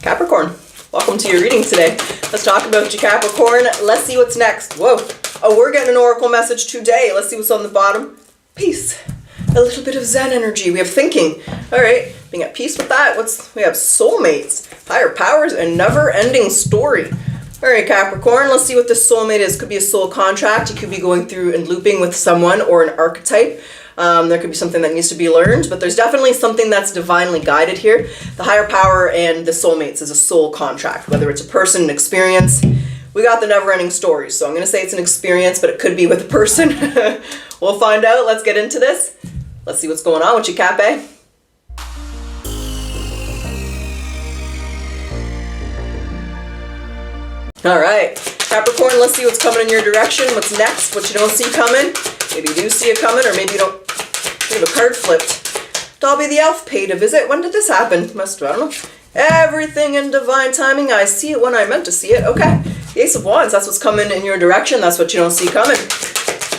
Capricorn, welcome to your reading today. Let's talk about you, Capricorn. Let's see what's next. Whoa. Oh, we're getting an oracle message today. Let's see what's on the bottom. Peace. A little bit of Zen energy. We have thinking. All right. Being at peace with that. We have soulmates, higher powers, and never-ending story. All right, Capricorn, let's see what this soulmate is. Could be a soul contract. You could be going through and looping with someone or an archetype. There could be something that needs to be learned, but there's definitely something that's divinely guided here. The higher power and the soulmates is a soul contract, whether it's a person, an experience. We got the never-ending story, so I'm going to say it's an experience, but it could be with a person. We'll find out. Let's get into this. Let's see what's going on with you, Cape. All right, Capricorn, let's see what's coming in your direction. What's next? What you don't see coming. Maybe you do see it coming, or maybe you don't. We have a card flipped. Dobby the elf paid a visit. When did this happen? I don't know. Everything in divine timing. I see it when I meant to see it. Okay. The Ace of Wands, that's what's coming in your direction. That's what you don't see coming.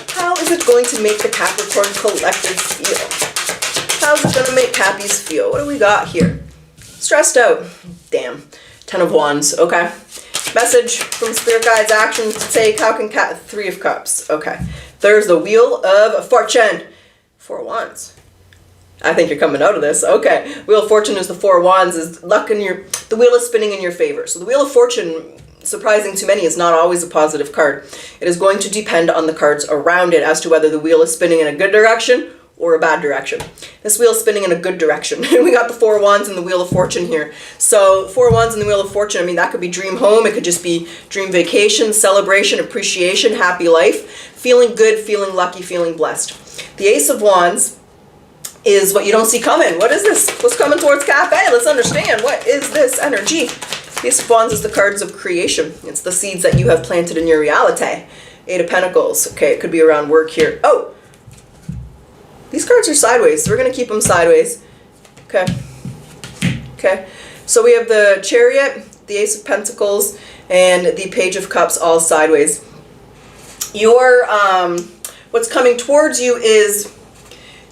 How is it going to make the Capricorn collective feel? How's it going to make Cappies feel? What do we got here? Stressed out. Damn. 10 of Wands. Okay. Message from Spirit Guides, actions to take. How can Three of Cups. Okay. There's the Wheel of Fortune. 4 Wands. I think you're coming out of this. Okay. Wheel of Fortune is the 4 Wands. Is luck in your... The wheel is spinning in your favor. So the Wheel of Fortune, surprising to many, is not always a positive card. It is going to depend on the cards around it as to whether the wheel is spinning in a good direction or a bad direction. This wheel is spinning in a good direction. We got the 4 Wands and the Wheel of Fortune here. So 4 Wands and the Wheel of Fortune, I mean, that could be dream home. It could just be dream vacation, celebration, appreciation, happy life, feeling good, feeling lucky, feeling blessed. The Ace of Wands is what you don't see coming. What is this? What's coming towards Cafe? Let's understand. What is this energy? The Ace of Wands is the cards of creation. It's the seeds that you have planted in your reality. 8 of Pentacles. Okay, it could be around work here. Oh! These cards are sideways, so we're going to keep them sideways. Okay. Okay. So we have the Chariot, the Ace of Pentacles, and the Page of Cups all sideways. Your, what's coming towards you is,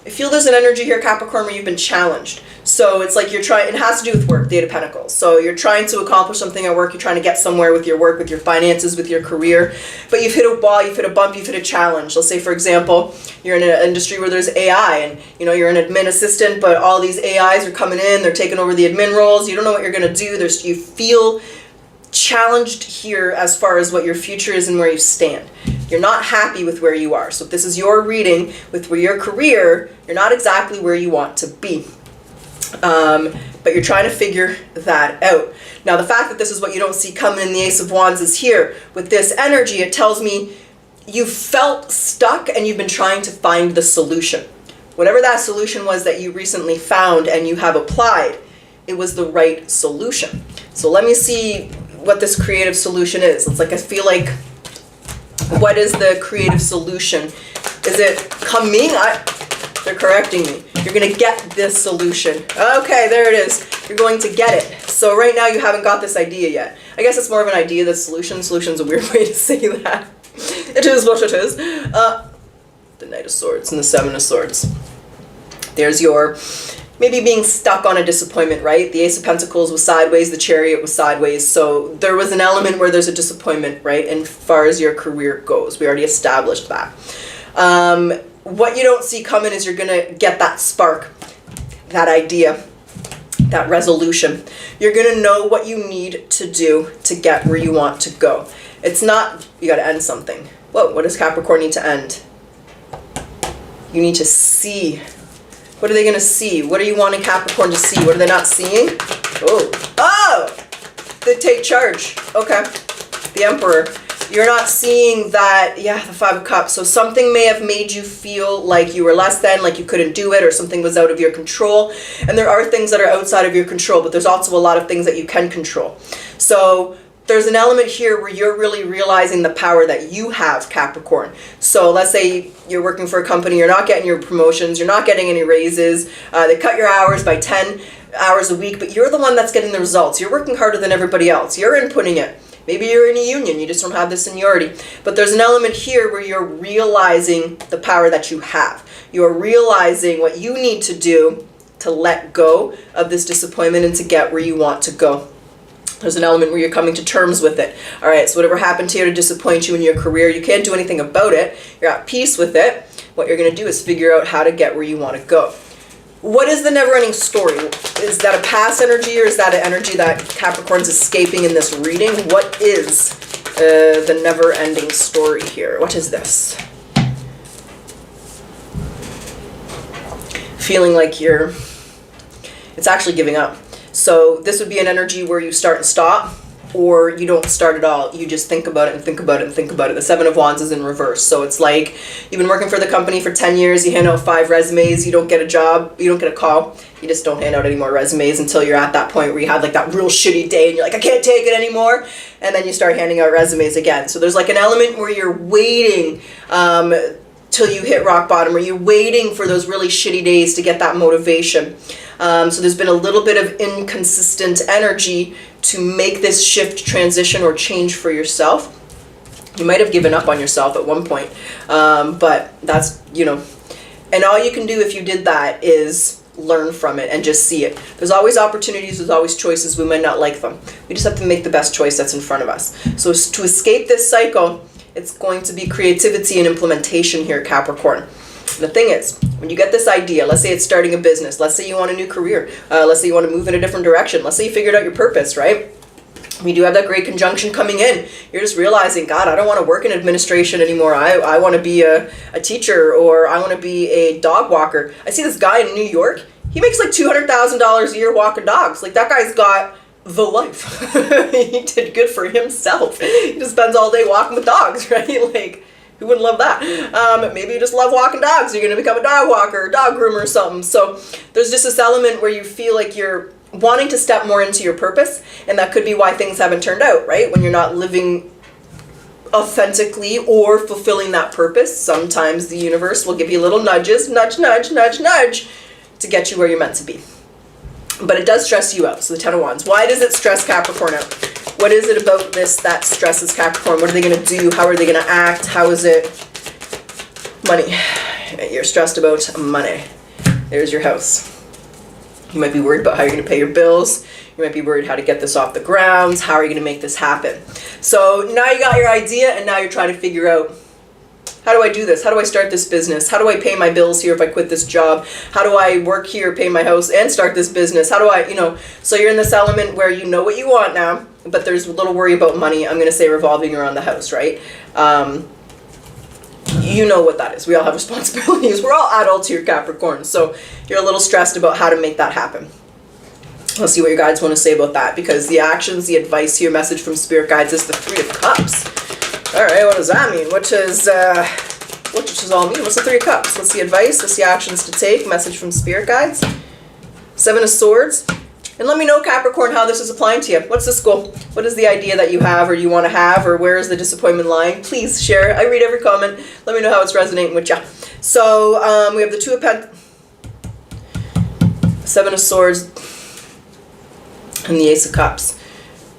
I feel there's an energy here, Capricorn, where you've been challenged. So it's like you're trying, it has to do with work, the 8 of Pentacles. So you're trying to accomplish something at work, you're trying to get somewhere with your work, with your finances, with your career, but you've hit a wall, you've hit a bump, you've hit a challenge. Let's say, for example, you're in an industry where there's AI and, you know, you're an admin assistant, but all these AIs are coming in, they're taking over the admin roles, you don't know what you're going to do, you feel challenged here as far as what your future is and where you stand. You're not happy with where you are. So if this is your reading with your career, you're not exactly where you want to be. But you're trying to figure that out. Now, the fact that this is what you don't see coming in the Ace of Wands is here. With this energy, it tells me you felt stuck and you've been trying to find the solution. Whatever that solution was that you recently found and you have applied, it was the right solution. So let me see what this creative solution is. It's like, I feel like, what is the creative solution? Is it coming? They're correcting me. You're going to get this solution. Okay, there it is. You're going to get it. So right now you haven't got this idea yet. I guess it's more of an idea than solution. Solution's a weird way to say that. It is what it is. The Knight of Swords and the 7 of Swords. There's your maybe being stuck on a disappointment, right? The Ace of Pentacles was sideways, the Chariot was sideways. So there was an element where there's a disappointment, right? And as far as your career goes, we already established that. What you don't see coming is you're going to get that spark, that idea, that resolution. You're going to know what you need to do to get where you want to go. It's not, you got to end something. Whoa, what does Capricorn need to end? You need to see. What are they going to see? What are you wanting Capricorn to see? What are they not seeing? Oh, they take charge. Okay. The Emperor. You're not seeing that, yeah, the 5 of Cups. So something may have made you feel like you were less than, like you couldn't do it, or something was out of your control. And there are things that are outside of your control, but there's also a lot of things that you can control. So there's an element here where you're really realizing the power that you have, Capricorn. So let's say you're working for a company, you're not getting your promotions, you're not getting any raises, they cut your hours by 10 hours a week, but you're the one that's getting the results. You're working harder than everybody else. You're inputting it. Maybe you're in a union, you just don't have the seniority. But there's an element here where you're realizing the power that you have. You're realizing what you need to do to let go of this disappointment and to get where you want to go. There's an element where you're coming to terms with it. All right, so whatever happened to you to disappoint you in your career, you can't do anything about it. You're at peace with it. What you're going to do is figure out how to get where you want to go. What is the never-ending story? Is that a past energy, or is that an energy that Capricorn's escaping in this reading? What is the never-ending story here? What is this? Feeling like it's actually giving up. So this would be an energy where you start and stop, or you don't start at all. You just think about it and think about it and think about it. The Seven of Wands is in reverse. So it's like you've been working for the company for 10 years, you hand out 5 resumes, you don't get a job, you don't get a call. You just don't hand out any more resumes until you're at that point where you had like that real shitty day and you're like, I can't take it anymore. And then you start handing out resumes again. So there's like an element where you're waiting till you hit rock bottom, or you're waiting for those really shitty days to get that motivation. So there's been a little bit of inconsistent energy to make this shift, transition, or change for yourself. You might have given up on yourself at one point, but that's, and all you can do if you did that is learn from it and just see it. There's always opportunities, there's always choices. We might not like them. We just have to make the best choice that's in front of us. So to escape this cycle, it's going to be creativity and implementation here, Capricorn. The thing is, when you get this idea, let's say it's starting a business, let's say you want a new career, let's say you want to move in a different direction, let's say you figured out your purpose, right? We do have that great conjunction coming in. You're just realizing, God, I don't want to work in administration anymore. I want to be a teacher, or I want to be a dog walker. I see this guy in New York. He makes like $200,000 a year walking dogs. Like, that guy's got the life. He did good for himself. He just spends all day walking with dogs, right? Like, who wouldn't love that? Maybe you just love walking dogs. You're going to become a dog walker or dog groomer or something. So there's just this element where you feel like you're wanting to step more into your purpose, and that could be why things haven't turned out, right? When you're not living authentically or fulfilling that purpose, sometimes the universe will give you little nudges, nudge, nudge, nudge, nudge, to get you where you're meant to be. But it does stress you out. So the Ten of Wands. Why does it stress Capricorn out? What is it about this that stresses Capricorn? What are they going to do? How are they going to act? How is it? Money. You're stressed about money. There's your house. You might be worried about how you're going to pay your bills. You might be worried how to get this off the ground. How are you going to make this happen? So now you got your idea, and now you're trying to figure out, how do I do this? How do I start this business? How do I pay my bills here if I quit this job? How do I work here, pay my house, and start this business? How do I, so you're in this element where you know what you want now, but there's a little worry about money. I'm going to say revolving around the house, right? You know what that is. We all have responsibilities. We're all adults here, Capricorn. So you're a little stressed about how to make that happen. Let's see what your guides want to say about that, because the actions, the advice here, message from Spirit Guides is the Three of Cups. All right, what does that mean? What does all mean? What's the Three of Cups? What's the advice? What's the actions to take? Message from Spirit Guides. Seven of Swords. And let me know, Capricorn, how this is applying to you. What's this goal? What is the idea that you have or you want to have, or where is the disappointment lying? Please share. I read every comment. Let me know how it's resonating with you. So we have the Two of Seven of Swords, and the Ace of Cups.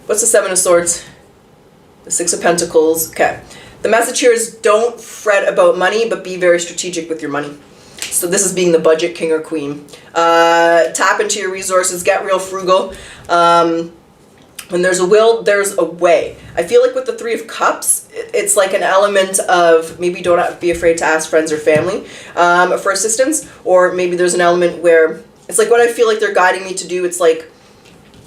What's the Seven of Swords? The Six of Pentacles. Okay. The message here is don't fret about money, but be very strategic with your money. So this is being the budget king or queen. Tap into your resources, get real frugal. When there's a will, there's a way. I feel like with the Three of Cups, it's like an element of maybe don't be afraid to ask friends or family for assistance, or maybe there's an element where it's like what I feel like they're guiding me to do. It's like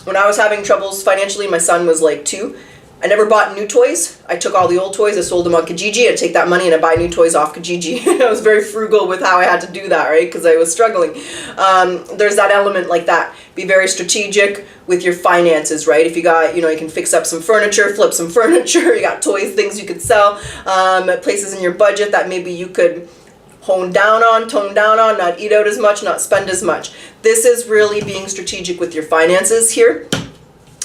when I was having troubles financially, my son was like 2. I never bought new toys. I took all the old toys, I sold them on Kijiji, I'd take that money and I'd buy new toys off Kijiji. I was very frugal with how I had to do that, right? Because I was struggling. There's that element like that. Be very strategic with your finances, right? If you got, you can fix up some furniture, flip some furniture, you got toys, things you could sell, places in your budget that maybe you could tone down on, not eat out as much, not spend as much. This is really being strategic with your finances here.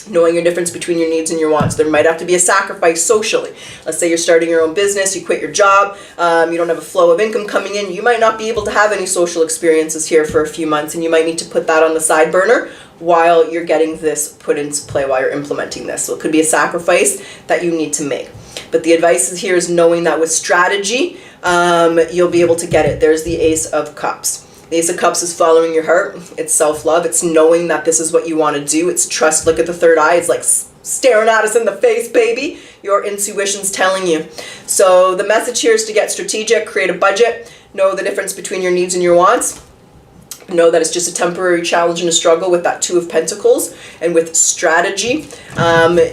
Knowing your difference between your needs and your wants. There might have to be a sacrifice socially. Let's say you're starting your own business, you quit your job, you don't have a flow of income coming in, you might not be able to have any social experiences here for a few months, and you might need to put that on the side burner while you're getting this put into play, while you're implementing this. So it could be a sacrifice that you need to make. But the advice here is knowing that with strategy, you'll be able to get it. There's the Ace of Cups. The Ace of Cups is following your heart. It's self-love. It's knowing that this is what you want to do. It's trust. Look at the third eye. It's like staring at us in the face, baby. Your intuition's telling you. So the message here is to get strategic, create a budget, know the difference between your needs and your wants. Know that it's just a temporary challenge and a struggle with that Two of Pentacles, and with strategy,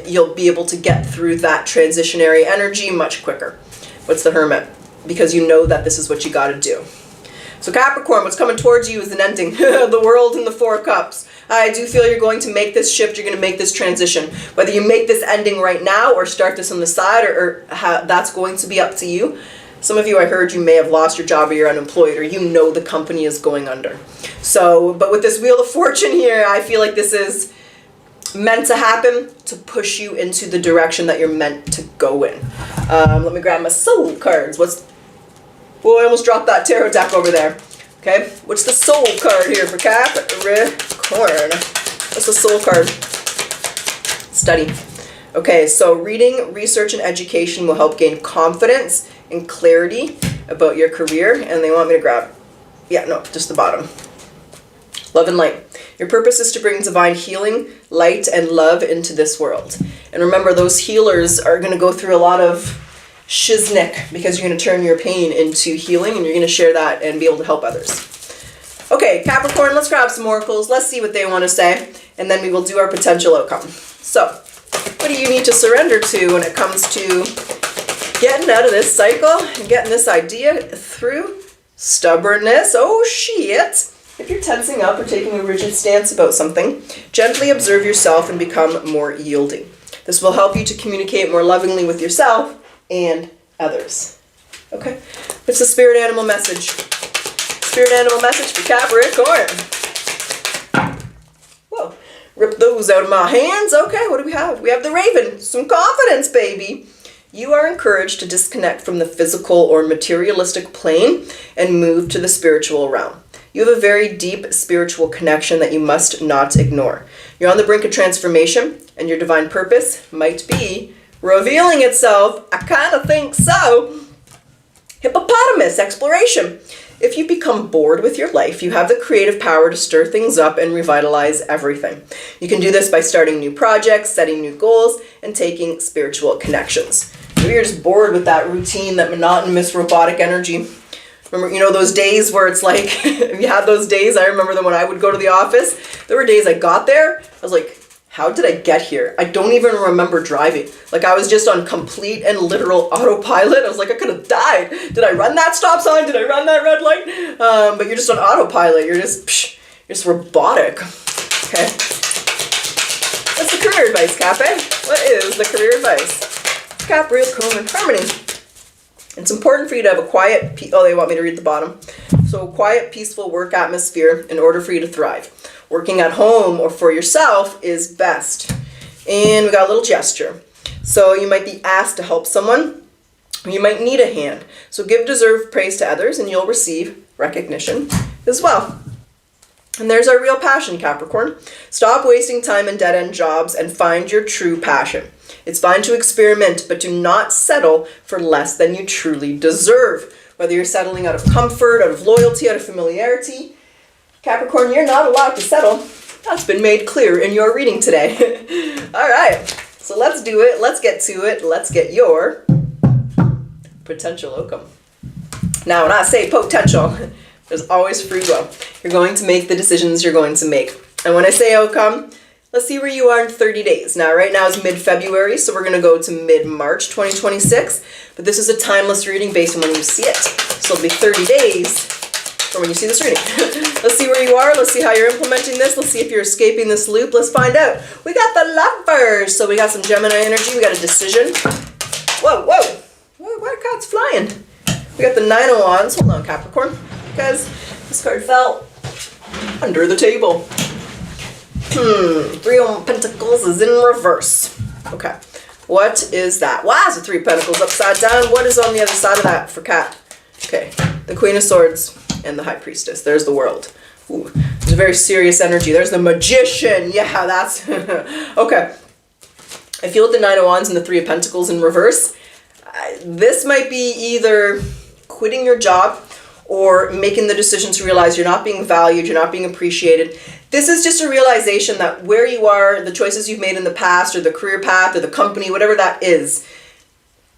you'll be able to get through that transitionary energy much quicker. What's the Hermit? Because you know that this is what you got to do. So Capricorn, what's coming towards you is an ending. The World and the Four of Cups. I do feel you're going to make this shift. You're going to make this transition. Whether you make this ending right now or start this on the side, or that's going to be up to you. Some of you, I heard, you may have lost your job or you're unemployed, or you know the company is going under. So, but with this Wheel of Fortune here, I feel like this is meant to happen to push you into the direction that you're meant to go in. Let me grab my soul cards. Oh, I almost dropped that tarot deck over there. Okay, what's the soul card here for Capricorn? What's the soul card? Study. Okay, so reading, research, and education will help gain confidence and clarity about your career. And they want me to grab, yeah, no, just the bottom. Love and light. Your purpose is to bring divine healing, light, and love into this world. And remember, those healers are going to go through a lot of shiznick, because you're going to turn your pain into healing, and you're going to share that and be able to help others. Okay, Capricorn, let's grab some oracles. Let's see what they want to say, and then we will do our potential outcome. So, what do you need to surrender to when it comes to getting out of this cycle and getting this idea through? Stubbornness. Oh, shit. If you're tensing up or taking a rigid stance about something, gently observe yourself and become more yielding. This will help you to communicate more lovingly with yourself and others. Okay, what's the spirit animal message? Spirit animal message for Capricorn. Whoa, rip those out of my hands. Okay, what do we have? We have the Raven. Some confidence, baby. You are encouraged to disconnect from the physical or materialistic plane and move to the spiritual realm. You have a very deep spiritual connection that you must not ignore. You're on the brink of transformation, and your divine purpose might be revealing itself. I kind of think so. Hippopotamus, exploration. If you become bored with your life, you have the creative power to stir things up and revitalize everything. You can do this by starting new projects, setting new goals, and taking spiritual connections. Maybe you're just bored with that routine, that monotonous robotic energy. Remember, you know, those days where it's like, if you had those days, I remember them when I would go to the office. There were days I got there, I was like, how did I get here? I don't even remember driving. Like, I was just on complete and literal autopilot. I was like, I could have died. Did I run that stop sign? Did I run that red light? But you're just on autopilot. You're just robotic. Okay. What's the career advice, Cape? What is the career advice? Capricorn harmony. It's important for you to have a quiet, oh, they want me to read the bottom. So quiet, peaceful work atmosphere in order for you to thrive. Working at home or for yourself is best. And we got a little gesture. So you might be asked to help someone, or you might need a hand. So give deserved praise to others and you'll receive recognition as well. And there's our real passion, Capricorn. Stop wasting time in dead-end jobs and find your true passion. It's fine to experiment, but do not settle for less than you truly deserve. Whether you're settling out of comfort, out of loyalty, out of familiarity, Capricorn, you're not allowed to settle. That's been made clear in your reading today. All right, so let's do it. Let's get to it. Let's get your potential outcome. Now, when I say potential, there's always free will. You're going to make the decisions you're going to make. And when I say outcome, let's see where you are in 30 days. Now, right now is mid-February, so we're going to go to mid-March 2026. But this is a timeless reading based on when you see it. So it'll be 30 days from when you see this reading. Let's see where you are. Let's see how you're implementing this. Let's see if you're escaping this loop. Let's find out. We got the Lovers. So we got some Gemini energy. We got a decision. Whoa, whoa. Why are cards flying? We got the Nine of Wands. Hold on, Capricorn. Because this card fell under the table. Three of Pentacles is in reverse. Okay. What is that? Wow, it's a Three of Pentacles upside down. What is on the other side of that for Cap? Okay. The Queen of Swords and the High Priestess. There's the World. Ooh, there's a very serious energy. There's the Magician. Yeah, that's... okay. I feel with the Nine of Wands and the Three of Pentacles in reverse, this might be either quitting your job or making the decision to realize you're not being valued, you're not being appreciated. This is just a realization that where you are, the choices you've made in the past, or the career path, or the company, whatever that is,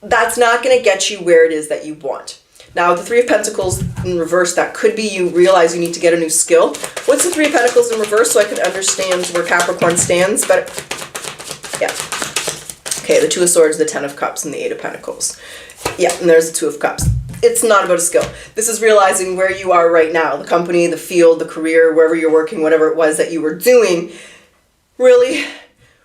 that's not going to get you where it is that you want. Now, with the Three of Pentacles in reverse, that could be you realize you need to get a new skill. What's the Three of Pentacles in reverse so I can understand where Capricorn stands? But yeah. Okay, the Two of Swords, the Ten of Cups, and the Eight of Pentacles. Yeah, and there's the Two of Cups. It's not about a skill. This is realizing where you are right now. The company, the field, the career, wherever you're working, whatever it was that you were doing, really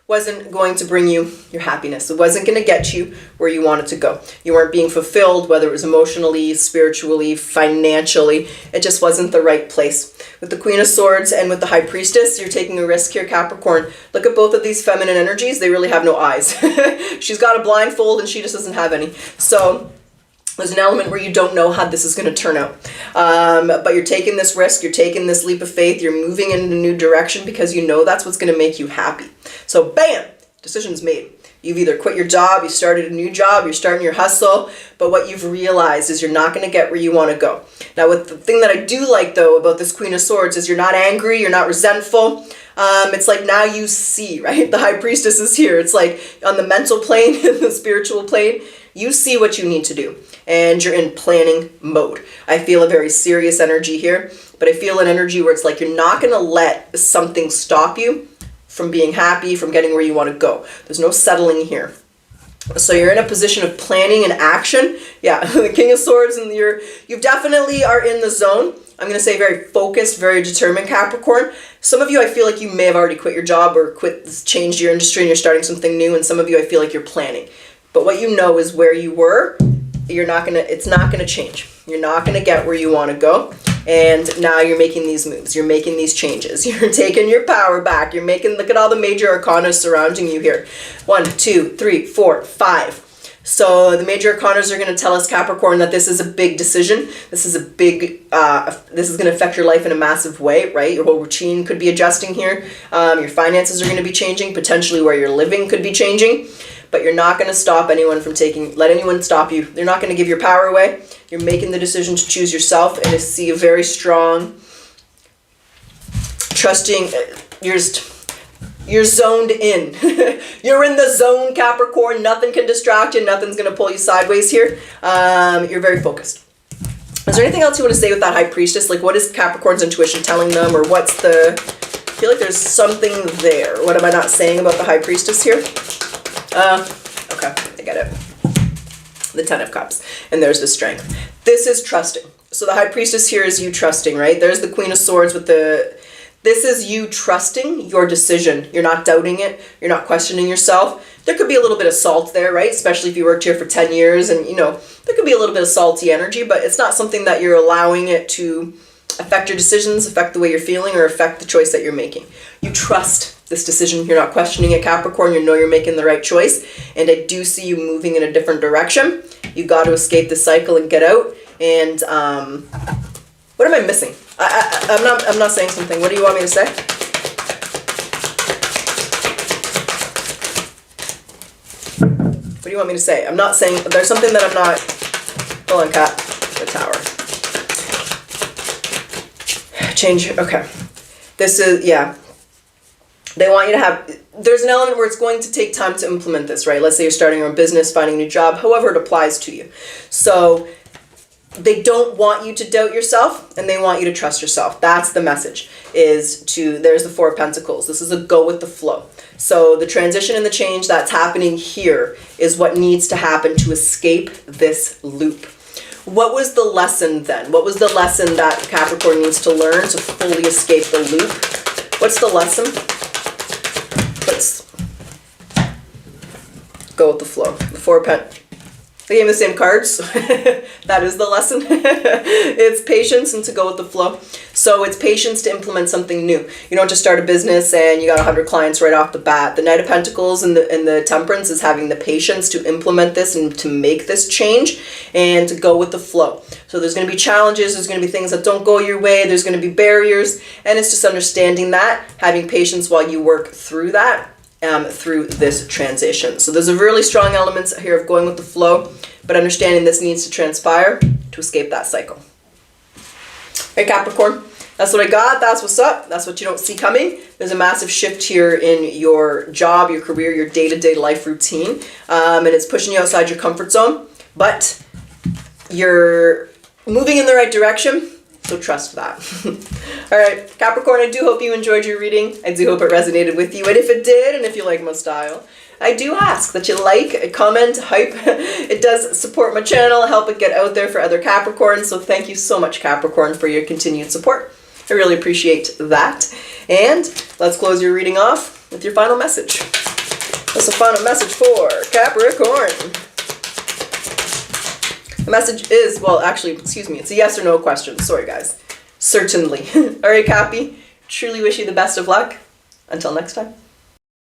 wasn't going to bring you your happiness. It wasn't going to get you where you wanted to go. You weren't being fulfilled, whether it was emotionally, spiritually, financially. It just wasn't the right place. With the Queen of Swords and with the High Priestess, you're taking a risk here, Capricorn. Look at both of these feminine energies. They really have no eyes. She's got a blindfold and she just doesn't have any. So there's an element where you don't know how this is going to turn out. But you're taking this risk, you're taking this leap of faith, you're moving in a new direction because you know that's what's going to make you happy. So bam, decision's made. You've either quit your job, you started a new job, you're starting your hustle, but what you've realized is you're not going to get where you want to go. Now, with the thing that I do like, though, about this Queen of Swords is you're not angry, you're not resentful. It's like now you see, right? The High Priestess is here. It's like on the mental plane, the spiritual plane, you see what you need to do, and you're in planning mode. I feel a very serious energy here, but I feel an energy where it's like you're not going to let something stop you from being happy, from getting where you want to go. There's no settling here. So you're in a position of planning and action. Yeah, the King of Swords, and you definitely are in the zone. I'm going to say very focused, very determined, Capricorn. Some of you, I feel like you may have already quit your job or changed your industry and you're starting something new. And some of you, I feel like you're planning. But what you know is where you were, it's not going to change. You're not going to get where you want to go. And now you're making these moves. You're making these changes. You're taking your power back. Look at all the major arcana surrounding you here. 1, 2, 3, 4, 5. So the major arcanas are going to tell us, Capricorn, that this is a big decision. This is this is going to affect your life in a massive way, right? Your whole routine could be adjusting here. Your finances are going to be changing. Potentially where you're living could be changing. But you're not going to stop anyone from let anyone stop you. They're not going to give your power away. You're making the decision to choose yourself, and to see a very strong, trusting, you're zoned in. You're in the zone, Capricorn. Nothing can distract you. Nothing's going to pull you sideways here. You're very focused. Is there anything else you want to say with that High Priestess? Like, what is Capricorn's intuition telling them, or I feel like there's something there. What am I not saying about the High Priestess here? Okay, I get it. The Ten of Cups. And there's the Strength. This is trusting. So the High Priestess here is you trusting, right? There's the Queen of Swords with this is you trusting your decision. You're not doubting it. You're not questioning yourself. There could be a little bit of salt there, right? Especially if you worked here for 10 years and, there could be a little bit of salty energy, but it's not something that you're allowing it to affect your decisions, affect the way you're feeling, or affect the choice that you're making. You trust this decision. You're not questioning it, Capricorn. You know you're making the right choice. And I do see you moving in a different direction. You got to escape the cycle and get out. And what am I missing? I'm not saying something. What do you want me to say? What do you want me to say? I'm not saying, there's something that I'm not, hold on, Cat, the Tower. Change, okay. This is, yeah. They want you to have, there's an element where it's going to take time to implement this, right? Let's say you're starting your own business, finding a new job, however it applies to you. So they don't want you to doubt yourself, and they want you to trust yourself. That's the message, there's the Four of Pentacles. This is a go with the flow. So the transition and the change that's happening here is what needs to happen to escape this loop. What was the lesson then? What was the lesson that Capricorn needs to learn to fully escape the loop? What's the lesson? Let's go with the flow. The Four of Pentacles. They gave me the same cards. That is the lesson. It's patience and to go with the flow. So it's patience to implement something new. You don't just start a business and you got 100 clients right off the bat. The Knight of Pentacles and the Temperance is having the patience to implement this and to make this change and to go with the flow. So there's going to be challenges. There's going to be things that don't go your way. There's going to be barriers. And it's just understanding that, having patience while you work through that. Through this transition. So there's a really strong elements here of going with the flow, but understanding this needs to transpire to escape that cycle. Hey, Capricorn. That's what I got. That's what's up. That's what you don't see coming. There's a massive shift here in your job, your career, your day-to-day life routine. And it's pushing you outside your comfort zone. But you're moving in the right direction. So trust that. All right, Capricorn, I do hope you enjoyed your reading. I do hope it resonated with you. And if it did, and if you like my style, I do ask that you like, comment, hype. It does support my channel, help it get out there for other Capricorns. So thank you so much, Capricorn, for your continued support. I really appreciate that. And let's close your reading off with your final message. What's the final message for Capricorn? The message is, well, actually, excuse me, it's a yes or no question. Sorry, guys. Certainly. All right, Cappy. Truly wish you the best of luck. Until next time.